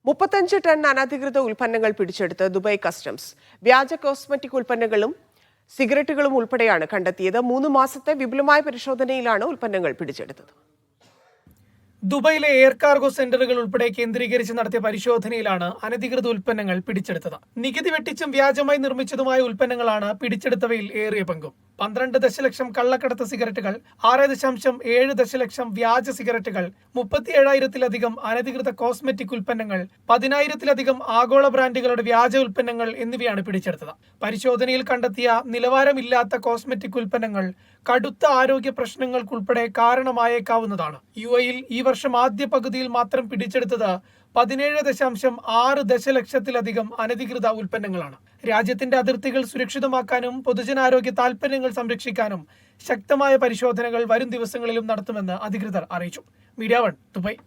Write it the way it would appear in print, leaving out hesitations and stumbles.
35 ton അനധികൃത ഉൽപ്പന്നങ്ങൾ പിടിച്ചെടുത്ത് ദുബായ് കസ്റ്റംസ്. വ്യാജ കോസ്മെറ്റിക് ഉൽപ്പന്നങ്ങളും സിഗരറ്റുകളും ഉൾപ്പെടെയാണ് കണ്ടെത്തിയത്. 3 മാസത്തെ വിപുലമായ പരിശോധനയിലാണ് ഉൽപ്പന്നങ്ങൾ പിടിച്ചെടുത്തത്. ദുബൈയിലെ എയർ കാർഗോ സെന്ററുകൾ ഉൾപ്പെടെ കേന്ദ്രീകരിച്ച് നടത്തിയ പരിശോധനയിലാണ് അനധികൃത ഉൽപ്പന്നങ്ങൾ പിടിച്ചെടുത്തത്. നികുതി വെട്ടിച്ചും വ്യാജമായി നിർമ്മിച്ചതുമായ ഉൽപ്പന്നങ്ങളാണ് പിടിച്ചെടുത്തവയിൽ ഏറിയ പങ്കും. 12 ദശലക്ഷം കള്ളക്കടത്ത് സിഗരറ്റുകൾ, 6.7 ദശലക്ഷം വ്യാജ സിഗരറ്റുകൾ, 37,000-ലധികം അനധികൃത കോസ്മെറ്റിക് ഉൽപ്പന്നങ്ങൾ, 10,000-ലധികം ആഗോള ബ്രാൻഡുകളുടെ വ്യാജ ഉൽപ്പന്നങ്ങൾ എന്നിവയാണ് പിടിച്ചെടുത്തത്. പരിശോധനയിൽ കണ്ടെത്തിയ നിലവാരമില്ലാത്ത കോസ്മെറ്റിക് ഉൽപ്പന്നങ്ങൾ കടുത്ത ആരോഗ്യ പ്രശ്നങ്ങൾക്കുൾപ്പെടെ കാരണമായേക്കാവുന്നതാണ്. UAE-യിൽ ഈ വർഷം ആദ്യ പകുതിയിൽ മാത്രം പിടിച്ചെടുത്തത് 17.6 ദശലക്ഷത്തിലധികം അനധികൃത ഉൽപ്പന്നങ്ങളാണ്. രാജ്യത്തിന്റെ അതിർത്തികൾ സുരക്ഷിതമാക്കാനും പൊതുജനാരോഗ്യ താൽപര്യങ്ങൾ സംരക്ഷിക്കാനും ശക്തമായ പരിശോധനകൾ വരും ദിവസങ്ങളിലും നടത്തുമെന്ന് അധികൃതർ അറിയിച്ചു. Media 1 Dubai.